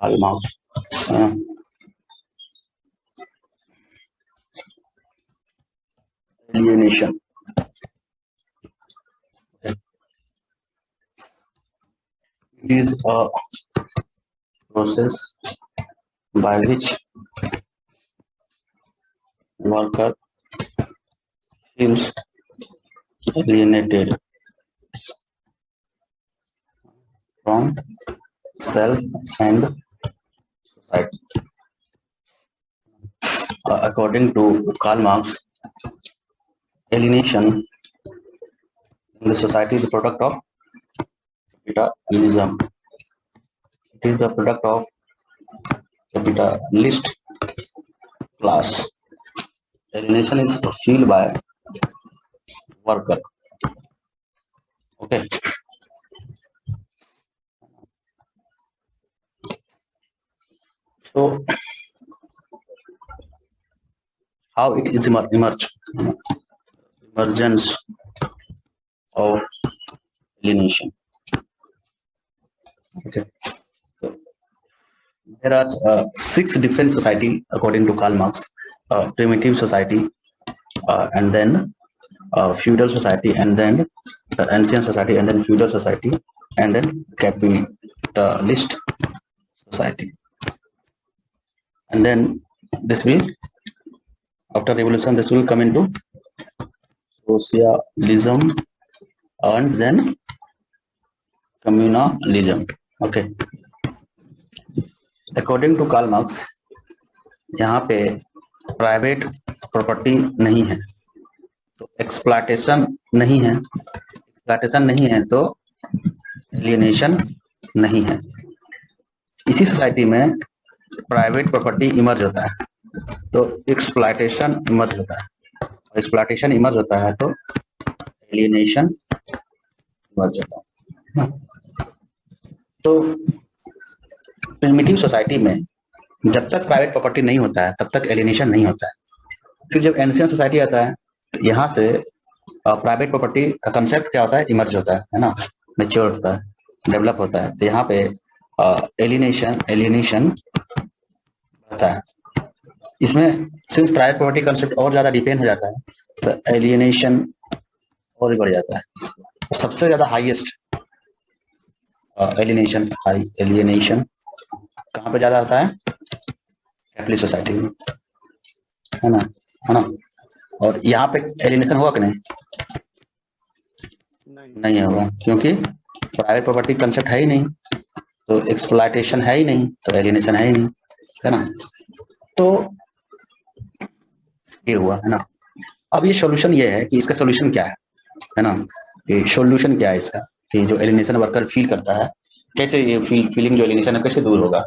Karl Marx. Alienation. It is a process by which worker feels alienated from self and society. According to Karl Marx, alienation in the society is the product of capitalism. It is the product of capitalist class. Alienation is felt by worker. Okay. So how it is emergence of alienation. Okay. So there are 6 different society according to Karl Marx: primitive society, and then feudal society, and then the ancient society, and then feudal society, and then capitalist society. And then this will, after revolution, this will come into socialism and then communalism. Okay. According to Karl Marx, यहाँ पे private property नहीं है तो exploitation नहीं है, exploitation नहीं है तो एलियनेशन नहीं है। इसी सोसाइटी में प्राइवेट प्रॉपर्टी इमर्ज होता है तो एक्सप्लॉयटेशन इमर्ज होता है, एक्सप्लॉयटेशन इमर्ज होता है तो एलियनेशन इमर्ज होता है। तो प्रिमिटिव सोसाइटी में जब तक प्राइवेट प्रॉपर्टी नहीं होता है तब तक एलियनेशन नहीं होता है। फिर जब एंशिएंट सोसाइटी आता है यहाँ से प्राइवेट प्रॉपर्टी का कंसेप्ट क्या होता है, इमर्ज होता है ना, मैच्योर होता है, डेवलप होता है। तो यहाँ पे एलियनेशन होता है। इसमें सिंस प्राइवेट प्रॉपर्टी कंसेप्ट और ज्यादा डिपेंड हो जाता है तो एलियनेशन और भी बढ़ जाता है। सबसे ज्यादा हाईएस्ट एलियनेशन कहाँ पे ज्यादा होता है, कैपिटलिस्ट सोसाइटी में, है ना। और यहाँ पे एलियनेशन होगा कि नहीं? नहीं होगा, क्योंकि प्राइवेट प्रॉपर्टी कंसेप्ट है ही नहीं, तो एक्सप्लॉयटेशन है ही नहीं, तो एलियनेशन है ही नहीं, है ना। तो ये हुआ, है ना। अब ये सॉल्यूशन ये है कि इसका सॉल्यूशन क्या है ना, ये सॉल्यूशन क्या है इसका, कि जो एलियनेशन वर्कर फील करता है कैसे ये फीलिंग जो एलियनेशन है कैसे दूर होगा,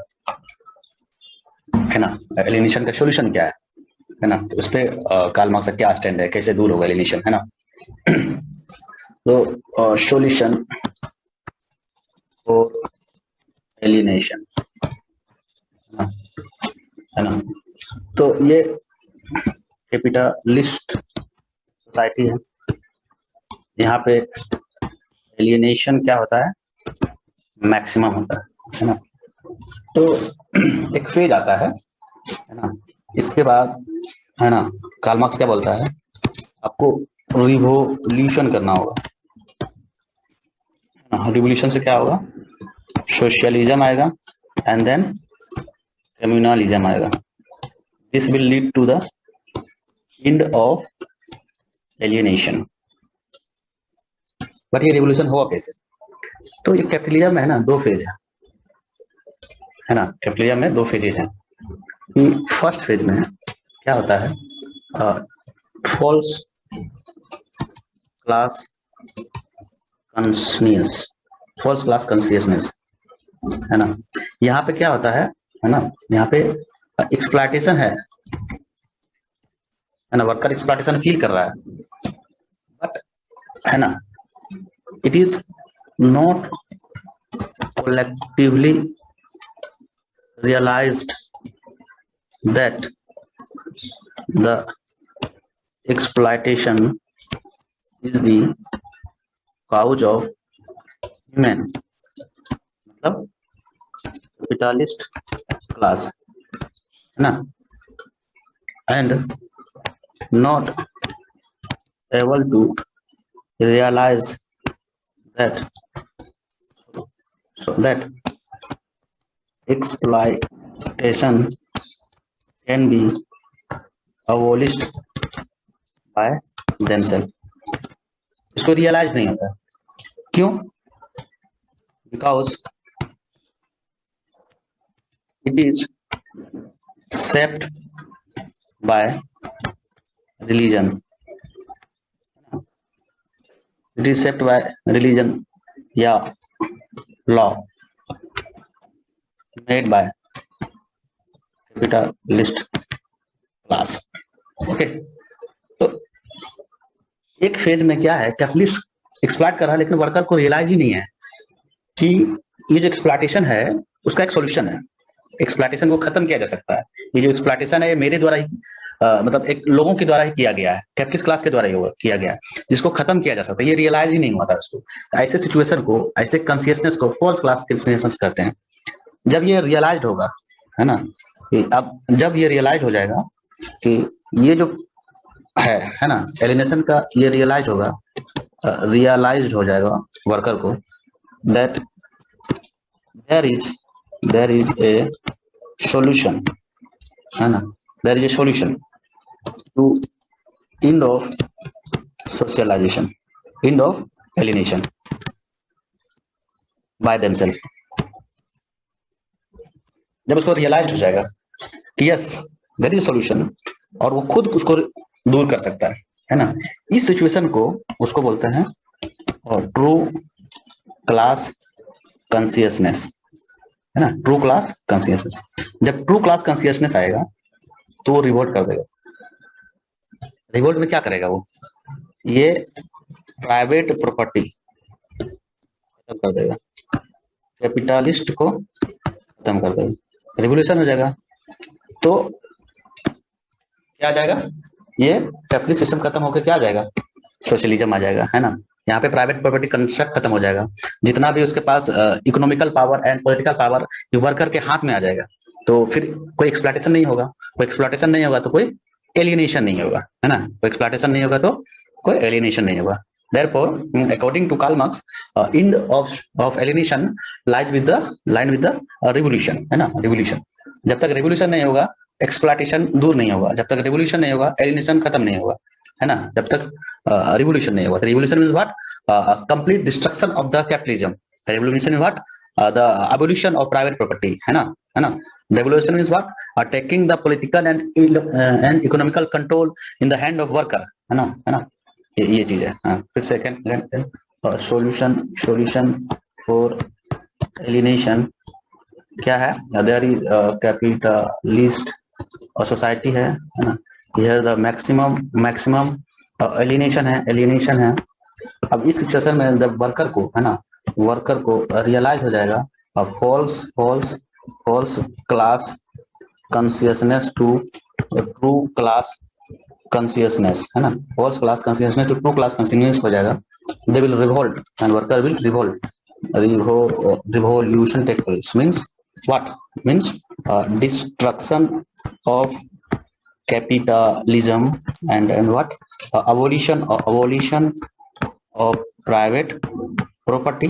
है ना। एलियनेशन का सॉल्यूशन क्या है ना, तो उस पर कार्ल मार्क्स का क्या स्टैंड है, कैसे दूर होगा एलियनेशन, है ना। तो सॉल्यूशन फॉर एलियनेशन, है ना। तो ये कैपिटलिस्ट सोसाइटी है, यहाँ पे एलियनेशन क्या होता है, मैक्सिमम होता है ना। तो एक फेज आता है ना। इसके बाद, है ना, कार्ल मार्क्स क्या बोलता है, आपको रिवोल्यूशन करना होगा। रिवोल्यूशन से क्या होगा, सोशलिज्म आएगा एंड देन कम्युनलिज्म आएगा। This will lead to the end of alienation. But ये रिवोल्यूशन होगा कैसे? तो ये कैपिटलिज्म में है ना, 2 फेज है ना। कैपिटलिज्म में 2 फेजेज हैं। फर्स्ट फेज में क्या होता है, फॉल्स क्लास कॉन्शियसनेस, है ना। यहाँ पे क्या होता है ना, यहाँ पे एक्सप्लॉयटेशन है ना, वर्कर एक्सप्लॉयटेशन फील कर रहा है, बट है ना, it is not collectively realized that the exploitation is the cause of human, मतलब कैपिटलिस्ट क्लास, है ना, and not able to realise that so that exploitation can be abolished by themselves। इसको realise नहीं होता, क्यों? Because it is shaped by religion, it is shaped by religion या law made by capitalist class। Okay, तो एक phase में क्या है, कैपिटलिस्ट एक्सप्लॉइट कर रहा है, लेकिन वर्कर को रियलाइज ही नहीं है कि ये जो एक्सप्लॉइटेशन है उसका एक सॉल्यूशन है, एक्सप्लॉइटेशन को खत्म किया जा सकता है। ये जो एक्सप्लॉइटेशन है ये मेरे द्वारा ही मतलब एक लोगों के द्वारा ही किया गया है, कैपिटलिस्ट क्लास के द्वारा ही किया गया है, जिसको खत्म किया जा सकता है। ये रियलाइज ही नहीं हुआ था उसको। ऐसे सिचुएशन को, ऐसे कॉन्शियसनेस को फॉल्स क्लास कॉन्शियसनेस कहते हैं। जब ये रियलाइज होगा, है ना, अब जब ये रियलाइज हो जाएगा कि ये जो है ना, एलिनेशन का ये रियलाइज होगा, रियलाइज हो जाएगा वर्कर को that there is a solution, है ना, there is a solution to end of socialization, end of alienation by themselves। जब उसको रियलाइज हो जाएगा कि यस देयर इज सॉल्यूशन और वो खुद उसको दूर कर सकता है ना, इस सिचुएशन को उसको बोलते हैं ट्रू क्लास कॉन्शियसनेस, है ना, ट्रू क्लास कॉन्शियसनेस। जब ट्रू क्लास कॉन्शियसनेस आएगा तो वो रिवोल्ट कर देगा। रिवोल्ट में क्या करेगा वो, ये प्राइवेट प्रॉपर्टी खत्म कर देगा, कैपिटलिस्ट को खत्म कर देगा, रिवोल्यूशन हो जाएगा। तो क्या आ जाएगा, ये कैपिटलिस्ट सिस्टम खत्म होकर क्या आ जाएगा, सोशलिज्म आ जाएगा, है ना। यहाँ पे प्राइवेट प्रॉपर्टी कंस्ट्रक्ट खत्म हो जाएगा, जितना भी उसके पास economical power and political power worker के हाथ में आ जाएगा। तो फिर कोई एक्सप्लॉइटेशन नहीं होगा, कोई एक्सप्लॉइटेशन नहीं होगा तो कोई एलियनेशन नहीं होगा, है ना, कोई एक्सप्लॉइटेशन नहीं होगा तो कोई एलियनेशन नहीं होगा। Therefore, according to Karl Marx, end of alienation lies with the revolution, है ना, revolution। जब तक revolution नहीं होगा एक्सप्लॉइटेशन दूर नहीं होगा, जब तक revolution नहीं होगा एलियनेशन खत्म नहीं होगा, है ना, जब तक revolution नहीं होगा। revolution means what? Complete destruction of the capitalism। revolution means what? The abolition of private property, है ना। Revolution means what? Taking the political and economical control in the hand of worker, है ना, ये चीज है। फिर सेकंड सॉल्यूशन फॉर एलिनेशन क्या है, देयर इज कैपिटलिस्ट और सोसाइटी है ना, हियर द मैक्सिमम एलिनेशन है। अब इस सिचुएशन में जब वर्कर को, है ना, वर्कर को रियलाइज हो जाएगा false class consciousness to true class consciousness, है ना, false class consciousness to true class consciousness हो जाएगा। They will revolt and worker will revolt, revolution take place means what, means destruction of capitalism and what, abolition of private property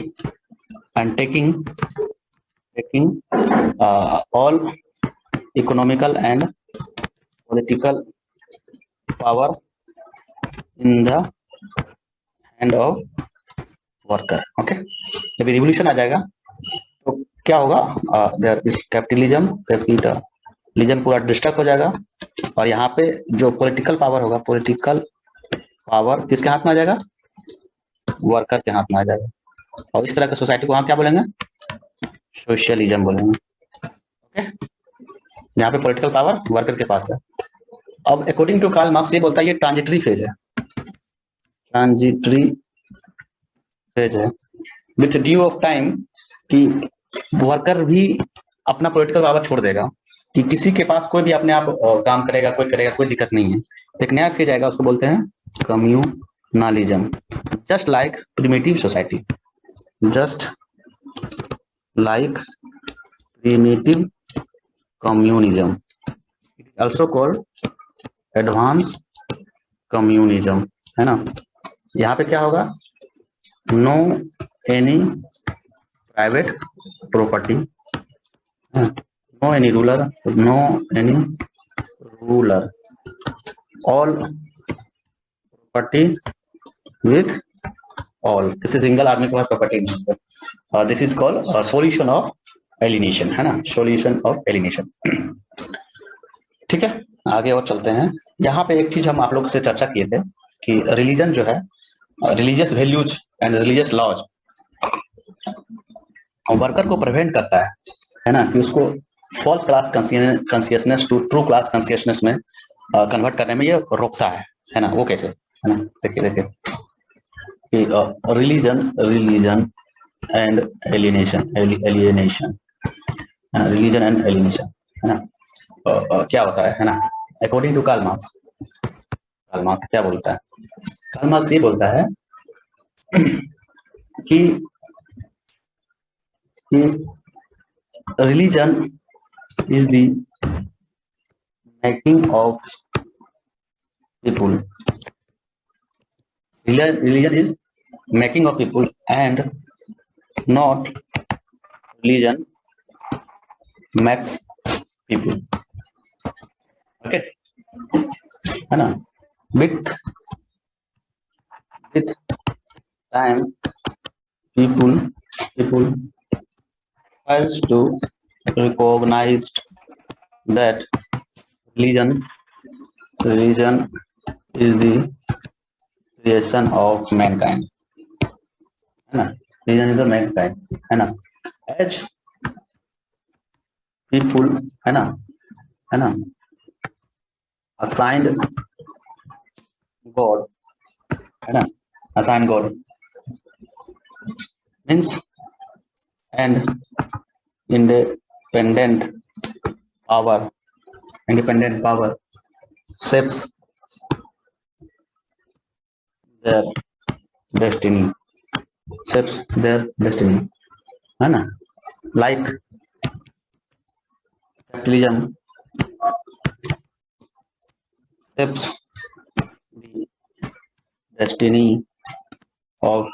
and taking all economical and political power in the hand of worker। Okay, जब revolution आ जाएगा तो क्या होगा, capitalism पूरा destruct हो जाएगा और यहाँ पे जो पॉलिटिकल पावर होगा, पॉलिटिकल पावर किसके हाथ में आ जाएगा, वर्कर के हाथ में आ जाएगा। और इस तरह का सोसाइटी को हम क्या बोलेंगे, सोशलिज्म बोलेंगे। ओके, यहाँ पे पॉलिटिकल पावर वर्कर के पास है। अब अकॉर्डिंग टू कार्ल मार्क्स ये बोलता है ये ट्रांजिटरी फेज है, ट्रांजिटरी फेज है विथ ड्यू ऑफ टाइम, कि वर्कर भी अपना पॉलिटिकल पावर छोड़ देगा, कि किसी के पास कोई भी अपने आप काम करेगा, कोई दिक्कत नहीं है। एक नया फेज आएगा, उसको बोलते हैं communalism. Just like primitive society, just like primitive communism, also called advance communism, है ना। यहाँ पे क्या होगा, no any private property, no any ruler, no any ruler, all property with all, किसी सिंगल आदमी के पास प्रॉपर्टी नहीं है। This is called solution of alienation, है ना, सॉल्यूशन ऑफ एलिनेशन। ठीक है, आगे और चलते हैं। यहाँ पे एक चीज हम आप लोग से चर्चा किए थे कि रिलीजन जो है, religious values and religious laws worker को प्रिवेंट करता है ना, कि उसको false class consciousness to true class consciousness में कन्वर्ट करने में ये रोकता है ना। वो कैसे, है ना, देखिए देखिए कि religion and alienation, religion and alienation, है ना। क्या होता है ना, अकॉर्डिंग टू कार्ल मार्क्स क्या बोलता है, कार्ल मार्क्स ये बोलता है कि religion is the making of people, religion is making of people and not religion makes people, okay, है ना। with time people has to recognize that religion is the creation of mankind, है ना, religion is the mankind, है ना। as people, है ना, assigned God, है ना, assigned God means and independent power shapes their destiny, है ना। like capitalism shapes the destiny of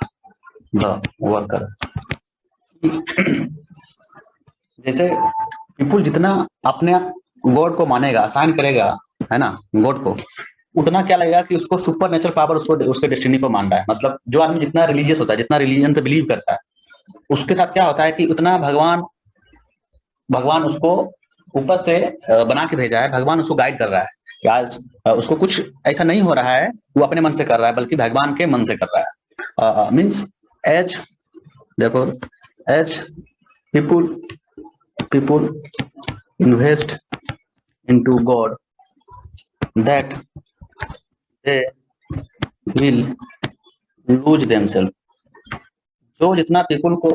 the worker। जैसे पीपुल जितना अपने गॉड को मानेगा, असाइन करेगा, है ना, गॉड को, उतना क्या लगेगा कि उसको सुपर नेचुरल पावर उसको उसके डेस्टिनी को मान रहा है। मतलब जो आदमी जितना रिलीजियस होता है, जितना रिलीजन पे बिलीव करता है, उसके साथ क्या होता है कि उतना भगवान उसको ऊपर से बना के भेजा है, भगवान उसको गाइड कर रहा है कि आज उसको कुछ ऐसा नहीं हो रहा है वो अपने मन से कर रहा है, बल्कि भगवान के मन से कर रहा है। Means as therefore as people invest into God, that they will lose themselves। जो जितना पीपुल को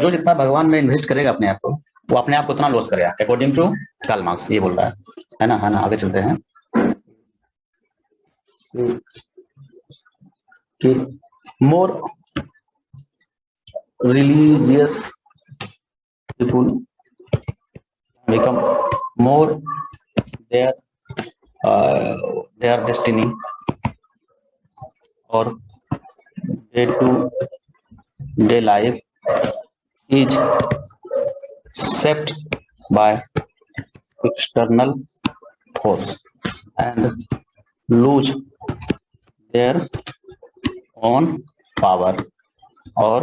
जो जितना भगवान में इन्वेस्ट करेगा अपने आप को, वो अपने आप को उतना लॉस करेगा, अकॉर्डिंग टू कार्ल मार्क्स ये बोल रहा है ना। आगे चलते हैं कि मोर religious people become more their destiny or day to day life is shaped by external force and lose their own power or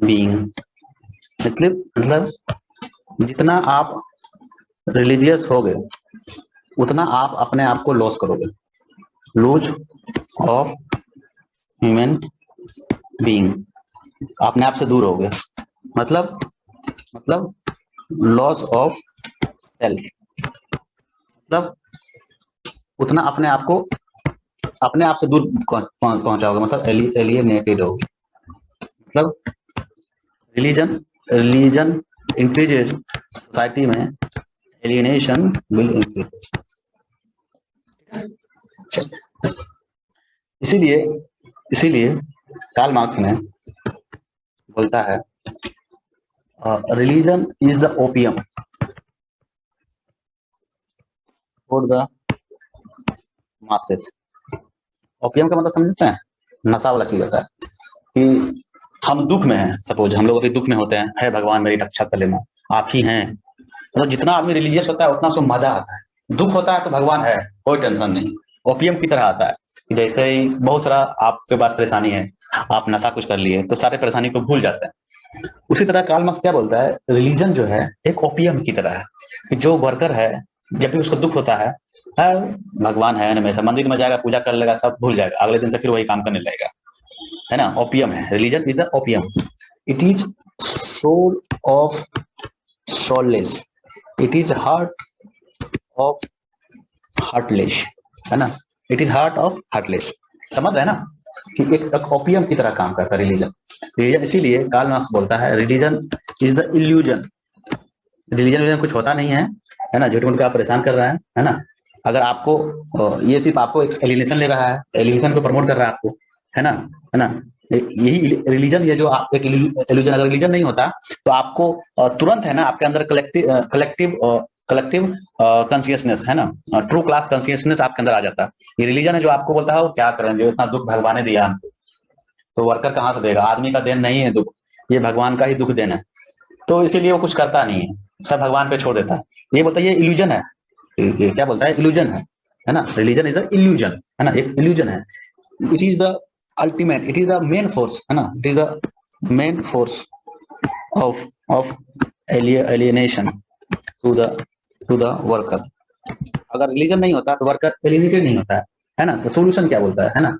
being। मतलब जितना आप रिलीजियस होगे उतना आप अपने आप को लॉस करोगे, लूज ऑफ ह्यूमन बीइंग, अपने आप से दूर होगे, मतलब लॉस ऑफ सेल्फ, मतलब उतना अपने आप से दूर पहुंचाओगे, मतलब एलिएनेटेड होगे। मतलब रिलीजन इंक्रीजेज सोसाइटी में, एलिएनेशन विल इंक्रीज। इसीलिए कार्ल मार्क्स ने बोलता है religion is the opium for the masses. Opium का मतलब समझते हैं, नशा वाला चीज होता है कि हम दुख में हैं, सपोज हम लोग अभी दुख में होते हैं, है भगवान मेरी रक्षा कर लेना, आप ही हैं, मतलब जितना आदमी रिलीजियस होता है उतना उसको मजा आता है। दुख होता है तो भगवान है, कोई टेंशन नहीं। ओपीएम की तरह आता है कि जैसे ही बहुत सारा आपके पास परेशानी है, आप नशा कुछ कर लिए तो सारे परेशानी को भूल जाते हैं। उसी तरह कार्ल मार्क्स क्या बोलता है, रिलीजन जो है एक ओपीएम की तरह है कि जो वर्कर है जब भी उसको दुख होता है, भगवान है हमेशा, मंदिर में जाएगा, पूजा कर लेगा, सब भूल जाएगा, अगले दिन से फिर वही काम करने लगेगा, है ना। ओपीएम है, religion is the opium. It is soul of soulless, it is heart of heartless, है ना। It is heart of heartless, समझ रहे हैं ना कि एक ओपियम की तरह काम करता है रिलीजन। रिलीजन इसीलिए कार्ल मार्क्स बोलता है religion is the illusion. Religion कुछ होता नहीं है ना, झूठ मूठ के आप परेशान कर रहे हैं, है ना। अगर आपको ये सिर्फ आपको एक एलिनेशन ले रहा है, एलिनेशन को प्रमोट कर रहा है आपको, है ना। यही रिलीजन, ये जो आप एक इल्यूजन, अगर रिलीजन नहीं होता तो आपको तुरंत, है ना, आपके अंदर कलेक्टिव कलेक्टिव कलेक्टिव कॉन्शियसनेस, है ना, ट्रू क्लास कॉन्शियसनेस आपके अंदर आ जाता है। ये रिलीजन है जो आपको बोलता है वो क्या करें, जो इतना दुख भगवान ने दिया हमको, तो वर्कर कहाँ से देगा, आदमी का देन नहीं है दुख, ये भगवान का ही दुख देना है। तो इसीलिए वो कुछ करता नहीं है, सब भगवान पे छोड़ देता है। ये बोलता है ये इल्यूजन है, ये क्या बोलता है, इल्यूजन है ना। रिलीजन इज अ इल्यूजन, है ना, एक इल्यूजन है। It is the ultimate, it is the main force, है ना, it is the main force of of alienation to the worker. अगर रिलीजन नहीं होता तो वर्कर एलियनेटेड नहीं होता है ना। तो सोल्यूशन क्या बोलता है ना,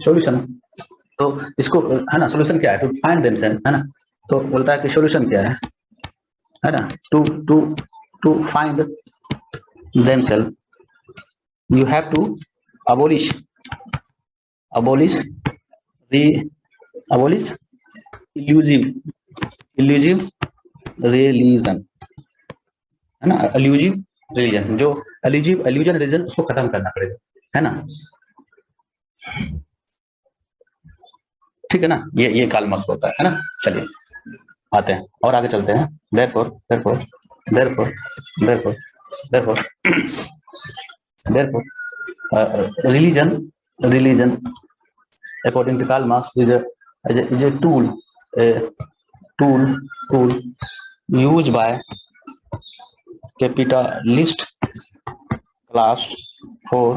सोल्यूशन, तो इसको, है ना, सोल्यूशन क्या है, टू फाइंड देमसेल्फ, है ना। तो बोलता है कि सोल्यूशन क्या है ना, to to to find themself you have to abolish abolish the abolish illusive illusive religion, है ना। illusive religion, जो illusive illusion religion, उसको खत्म करना पड़ेगा, है ना। ठीक है ना, ये कार्ल मार्क्स होता है ना। चलिए आते हैं और आगे चलते हैं। therefore therefore therefore therefore therefore therefore religion according to Karl Marx is a tool, a tool tool used by capitalist class for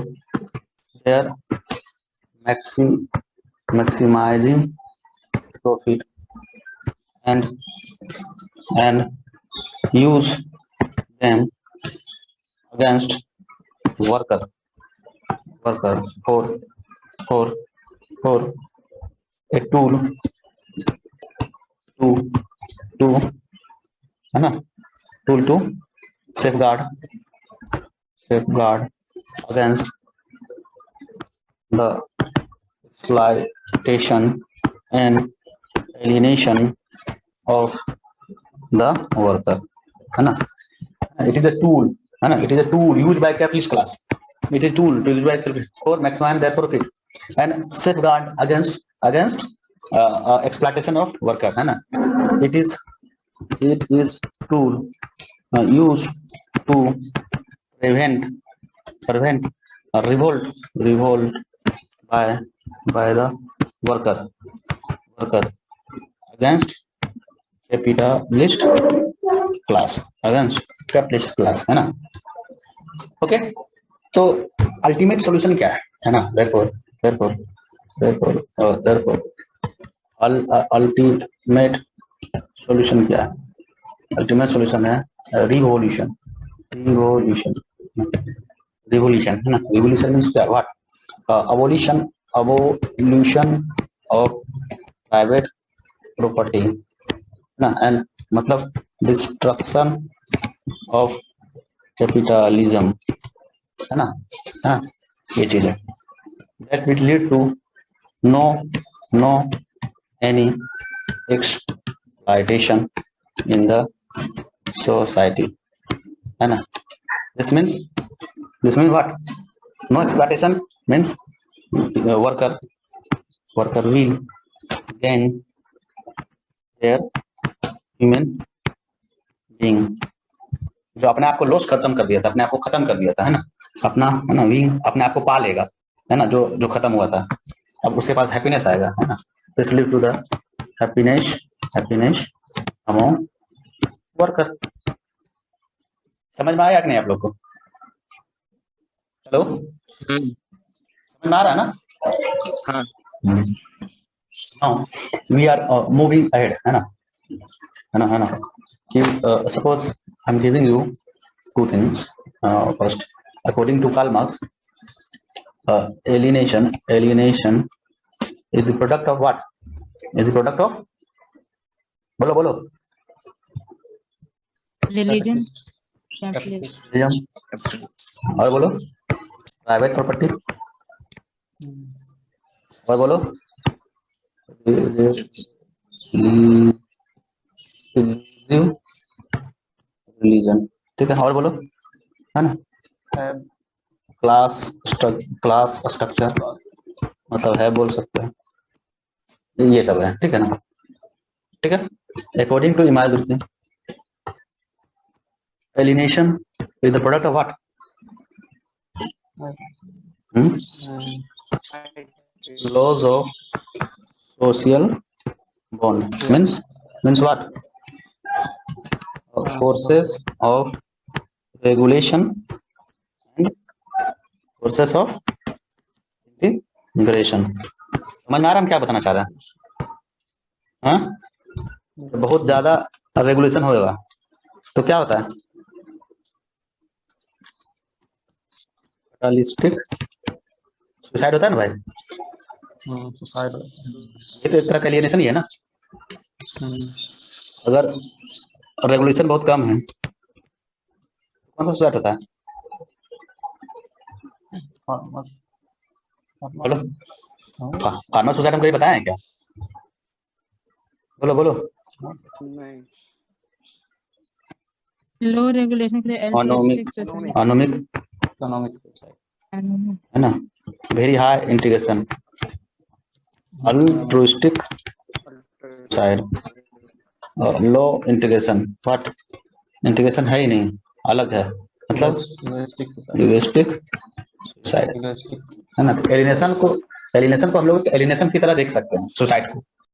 their maximizing profit, and and use them against worker worker for for a tool to to, है ना, tool to safeguard against the exploitation and alienation of the worker, है ना। It is a tool, है ना, it is a tool used by capitalist class, it is tool to used by for maximum their profit and safeguard against exploitation of worker, है ना। It is tool used to prevent revolt by the worker against capitalist capitalist class, है ना। Okay, तो ultimate solution क्या है ना। therefore ultimate solution क्या है, अल्टीमेट सॉल्यूशन है रिवॉल्यूशन रिवॉल्यूशन, है ना। रिवॉल्यूशन मींस क्या, what, abolition of private property ना, एंड मतलब डिस्ट्रक्शन ऑफ कैपिटलिज्म, है ना। हाँ, ये चीज है। That will lead to no no any exploitation in the society, है ना। This means what, no exploitation means worker will gain their human being, जो अपने आप को लॉस खत्म कर दिया था, अपने आप को खत्म कर दिया था, है ना, अपना, है ना, बीइंग अपने आप को पा लेगा, है ना, जो जो खत्म हुआ था, अब उसके पास हैप्पीनेस आएगा, है ना, this lead to the happiness, happiness among worker. समझ में आया कि नहीं आप लोग को? हेलो, समझ में आ रहा है ना? हाँ। Now we are moving ahead, है ना, है ना, है ना, कि suppose I am giving you two things. First, according to Karl Marx, alienation is the product of what? Is the product of, बोलो बोलो, रिलीजन, और बोलो प्राइवेट प्रॉपर्टी, और बोलो रिलीजन, ठीक है, और बोलो, है ना, क्लास स्ट्रक्चर, मतलब है, बोल सकते हैं, ये सब है, ठीक है ना, ठीक है। According to Emile Durkheim, alienation is the product of what? Laws of social bond, means what? Forces of regulation and forces of integration। समझ में आ रहा हम क्या बताना चाह रहे हैं? हाँ, बहुत ज्यादा रेगुलेशन होगा तो क्या होता है? सुसाइड होता है ना भाई, सुसाइड, ये तो एक तरह का एलियनेशन ही है ना। अगर रेगुलेशन बहुत कम है कौन सा सुसाइड होता है? बोलो, फार्मर सुसाइड हम कहीं बताया है क्या? बोलो बोलो। लो रेगुलेशन के लिए अनोमिक है ना, very high integration, altruistic side, low integration, what, integration है ही नहीं, अलग है, मतलब इगोइस्टिक साइड, है ना। एलिनेशन को हम लोग एलिनेशन की तरह देख सकते हैं सुसाइड को,